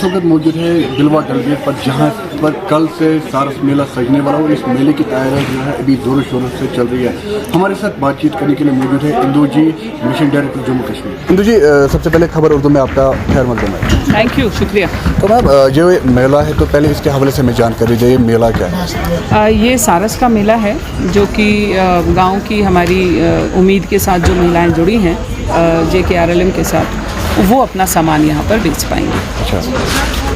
इस वक्त मौजूद है दिलवा टोलगेट पर, जहां पर कल से सारस मेला सजने वाला और इस मेले की तैयारी जो है अभी जोरों शोरों से चल रही है। हमारे साथ बातचीत करने के लिए मौजूद है इंदु जी, मिशन डायरेक्टर जम्मू कश्मीर। इंदु जी, सबसे पहले खबर उर्दू में आपका खैर मकदम है। थैंक यू, शुक्रिया। तो मैम, जो मेला है तो पहले इसके हवाले से हमें जानकारी दीजिए, मेला क्या है? ये सारस का मेला है जो कि गांव की हमारी उम्मीद के साथ जो महिलाएं जुड़ी हैं JKRLM के साथ, वो अपना सामान यहाँ पर बेच पाएंगे। अच्छा,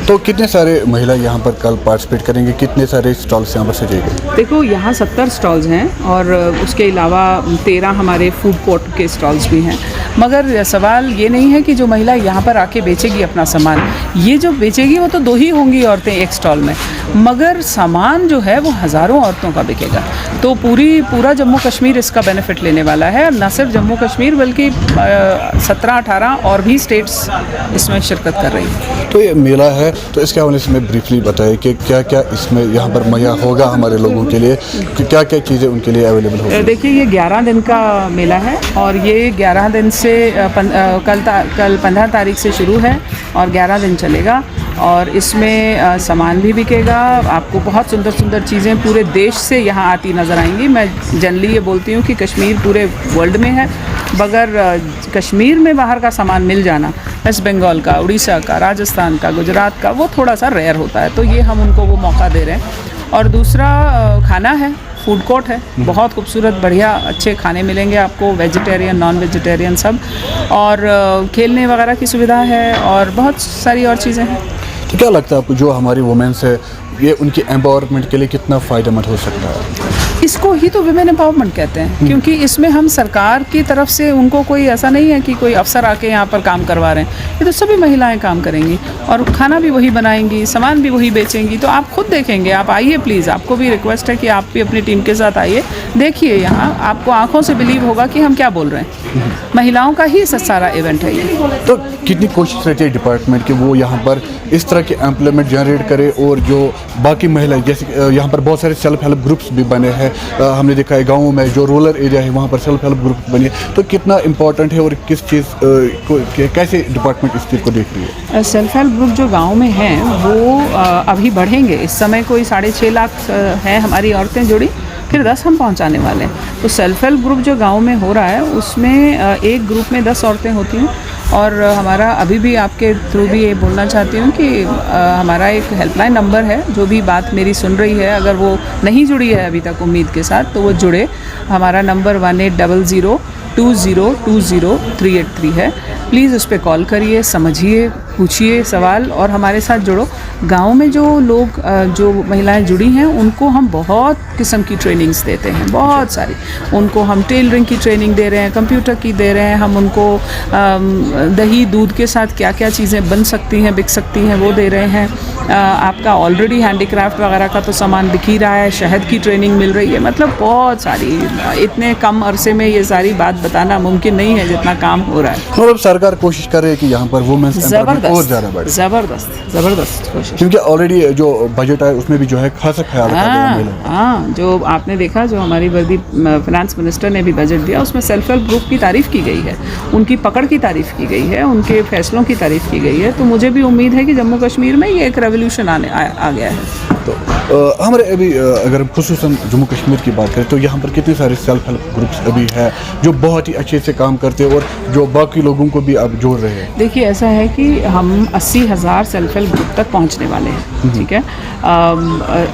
तो कितने सारे महिलाएं यहाँ पर कल पार्टिसिपेट करेंगे? कितने सारे स्टॉल्स यहाँ पर सजेंगे? देखो, यहाँ 70 स्टॉल्स हैं और उसके अलावा 13 हमारे फूड कोर्ट के स्टॉल्स भी हैं। मगर सवाल ये नहीं है कि जो महिला यहाँ पर आके बेचेगी अपना सामान, ये जो बेचेगी वो तो 2 ही होंगी औरतें एक स्टॉल में, मगर सामान जो है वो हज़ारों औरतों का बिकेगा। तो पूरा जम्मू कश्मीर इसका बेनिफिट लेने वाला है, और न सिर्फ जम्मू कश्मीर बल्कि 17-18 और भी स्टेट्स इसमें शिरकत कर रही है। तो ये मेला है, तो इसके हवाले से मैं ब्रीफली बताइए कि क्या क्या इसमें यहाँ पर मुहैया होगा हमारे लोगों के लिए, कि क्या क्या चीज़ें उनके लिए अवेलेबल होगी? देखिए, ये 11 दिन का मेला है और ये 11 दिन से कल 15 तारीख से शुरू है और 11 दिन चलेगा। और इसमें सामान भी बिकेगा, आपको बहुत सुंदर सुंदर चीज़ें पूरे देश से यहाँ आती नज़र आएंगी। मैं जनरली ये बोलती हूँ कि कश्मीर पूरे वर्ल्ड में है, मगर कश्मीर में बाहर का सामान मिल जाना, वेस्ट बंगाल का, उड़ीसा का, राजस्थान का, गुजरात का, वो थोड़ा सा रेयर होता है। तो ये हम उनको वो मौका दे रहे हैं। और दूसरा खाना है, फूड कोर्ट है, बहुत खूबसूरत बढ़िया अच्छे खाने मिलेंगे आपको, वेजिटेरियन नॉन वेजिटेरियन सब, और खेलने वगैरह की सुविधा है और बहुत सारी और चीज़ें हैं। तो क्या लगता है आपको, जो हमारी वुमेन्स है, ये उनकी एम्पावरमेंट के लिए कितना फ़ायदेमंद हो सकता है? इसको ही तो विमेन एम्पावरमेंट कहते हैं, क्योंकि इसमें हम सरकार की तरफ से उनको कोई ऐसा नहीं है कि कोई अफसर आके यहाँ पर काम करवा रहे हैं। ये तो सभी महिलाएं काम करेंगी और खाना भी वही बनाएंगी, सामान भी वही बेचेंगी। तो आप खुद देखेंगे, आप आइए प्लीज़, आपको भी रिक्वेस्ट है कि आप भी अपनी टीम के साथ आइए, देखिए यहाँ आपको आंखों से बिलीव होगा कि हम क्या बोल रहे हैं। महिलाओं का ही सारा इवेंट है ये। तो कितनी कोशिश रहती है डिपार्टमेंट कि वो यहाँ पर इस तरह के एम्प्लॉयमेंट जनरेट करे, और जो बाकी महिलाएं, जैसे यहाँ पर बहुत सारे सेल्फ हेल्प ग्रुप्स भी बने हैं, हमने देखा है गाँवों में जो रूरल एरिया है वहाँ पर सेल्फ हेल्प ग्रुप बने, तो कितना इम्पोर्टेंट है और किस चीज़ कैसे डिपार्टमेंट इस चीज़ को देख रही है? सेल्फ हेल्प ग्रुप जो गांव में हैं वो अभी बढ़ेंगे। इस समय कोई 6.5 लाख हैं हमारी औरतें जुड़ी, फिर 10 हम पहुंचाने वाले हैं। तो सेल्फ हेल्प ग्रुप जो गांव में हो रहा है उसमें एक ग्रुप में 10 औरतें होती हैं। और हमारा अभी भी आपके थ्रू भी ये बोलना चाहती हूँ कि हमारा एक हेल्पलाइन नंबर है, जो भी बात मेरी सुन रही है, अगर वो नहीं जुड़ी है अभी तक उम्मीद के साथ, तो वो जुड़े। हमारा नंबर 1800 20 20 383 है। प्लीज़ उस पर कॉल करिए, समझिए, पूछिए सवाल और हमारे साथ जुड़ो। गांव में जो लोग जो महिलाएं जुड़ी हैं उनको हम बहुत किस्म की ट्रेनिंग्स देते हैं, बहुत सारी। उनको हम टेलरिंग की ट्रेनिंग दे रहे हैं, कंप्यूटर की दे रहे हैं, हम उनको दही दूध के साथ क्या क्या चीज़ें बन सकती हैं, बिक सकती हैं, वो दे रहे हैं। आपका ऑलरेडी हैंडीक्राफ्ट वगैरह का तो सामान बिक ही रहा है, शहद की ट्रेनिंग मिल रही है, मतलब बहुत सारी। इतने कम अरसे में ये सारी बात बताना मुमकिन नहीं है जितना काम हो रहा है। मतलब सरकार कोशिश कर रही है कि यहाँ पर वुमेन्स एम्पावरमेंट और ज़्यादा बढ़े। ज़बरदस्त कोशिश, क्योंकि ऑलरेडी जो बजट है उसमें भी जो है खासा ख्याल रखा गया है। हाँ, जो आपने देखा, जो हमारी वर्दी फाइनेंस मिनिस्टर ने भी बजट दिया, उसमें सेल्फ हेल्प ग्रुप की तारीफ़ की गई है, उनकी पकड़ की तारीफ़ की गई है, उनके फैसलों की तारीफ़ की गई है। तो मुझे भी उम्मीद है कि जम्मू कश्मीर में ये एक रेवोल्यूशन आ गया है। तो हमारे अभी अगर खुसूसन जम्मू कश्मीर की बात करें तो यहाँ पर कितने सारे सेल्फ हेल्प ग्रुप्स अभी हैं जो बहुत ही अच्छे से काम करते हैं और जो बाकी लोगों को भी अब जोड़ रहे हैं? देखिए, ऐसा है कि हम 80,000 सेल्फ हेल्प ग्रुप तक पहुँचने वाले हैं, ठीक है।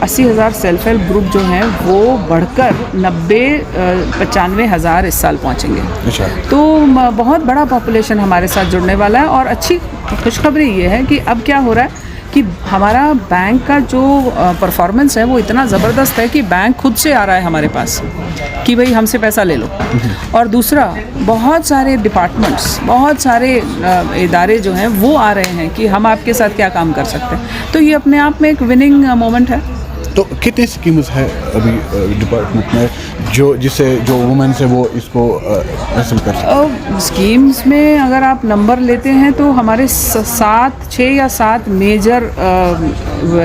80,000 सेल्फ हेल्प ग्रुप जो हैं वो बढ़कर 95,000 इस साल पहुँचेंगे। अच्छा। तो बहुत बड़ा पॉपुलेशन हमारे साथ जुड़ने वाला है। और अच्छी खुशखबरी ये है कि अब क्या हो रहा है कि हमारा बैंक का जो परफॉर्मेंस है वो इतना ज़बरदस्त है कि बैंक खुद से आ रहा है हमारे पास कि भाई हमसे पैसा ले लो। और दूसरा, बहुत सारे डिपार्टमेंट्स, बहुत सारे इदारे जो हैं वो आ रहे हैं कि हम आपके साथ क्या काम कर सकते हैं। तो ये अपने आप में एक विनिंग मोमेंट है। तो कितनी स्कीम्स है अभी डिपार्टमेंट में जो वुमेन्स है वो इसको हासिल कर सकते? स्कीम्स में अगर आप नंबर लेते हैं तो हमारे 6 या 7 मेजर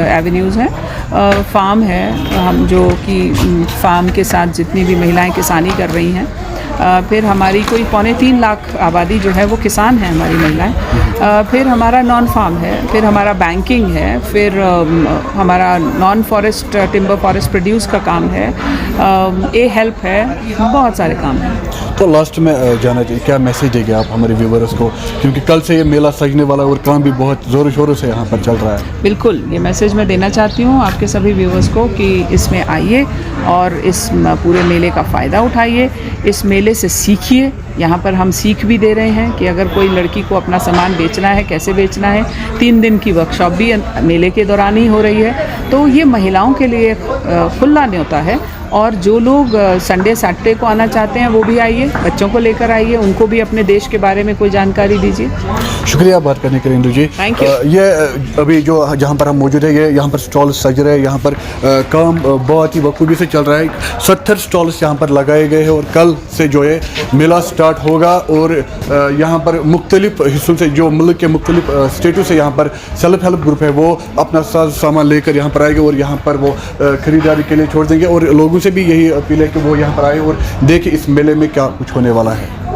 एवेन्यूज़ हैं। फार्म है, हम जो कि फार्म के साथ जितनी भी महिलाएं किसानी कर रही हैं। फिर हमारी कोई 3.25 लाख आबादी जो है वो किसान है हमारी महिलाएं। फिर हमारा नॉन फार्म है, फिर हमारा बैंकिंग है, फिर हमारा non forest timber forest produce का काम है, ए हेल्प है, बहुत सारे काम हैं। तो लास्ट में जाना चाहिए, क्या मैसेज देंगे आप हमारे व्यूवर्स को, क्योंकि कल से ये मेला सजने वाला है और काम भी बहुत ज़ोरों शोरों से यहाँ पर चल रहा है। बिल्कुल, ये मैसेज मैं देना चाहती हूँ आपके सभी व्यूवर्स को कि इसमें आइए और इस पूरे मेले का फ़ायदा उठाइए, इस मेले से सीखिए। यहाँ पर हम सीख भी दे रहे हैं कि अगर कोई लड़की को अपना सामान बेचना है, कैसे बेचना है। 3 दिन की वर्कशॉप भी मेले के दौरान ही हो रही है। तो ये महिलाओं के लिए खुला न्योता है, और जो लोग संडे सैटरडे को आना चाहते हैं वो भी आइए, बच्चों को लेकर आइए, उनको भी अपने देश के बारे में कोई जानकारी दीजिए। शुक्रिया बात करने के लिए इंदु जी। Thank you. ये अभी जो जहाँ पर हम मौजूद है, ये यहाँ पर स्टॉल सज रहे हैं, यहाँ पर काम बहुत ही बखूबी से चल रहा है। 70 स्टॉल्स यहाँ पर लगाए गए हैं और कल से जो है मेला स्टार्ट होगा। और यहाँ पर मुख्तलिफ हिस्सों से, जो मुल्क के मुख्तलिफ स्टेटों से यहाँ पर सेल्फ हेल्प ग्रुप है वो अपना सामान लेकर यहाँ पर आएंगे और यहाँ पर वो खरीदारी के लिए छोड़ देंगे। और लोगों से भी यही अपील है कि वो यहाँ पर आए और देखें इस मेले में क्या कुछ होने वाला है।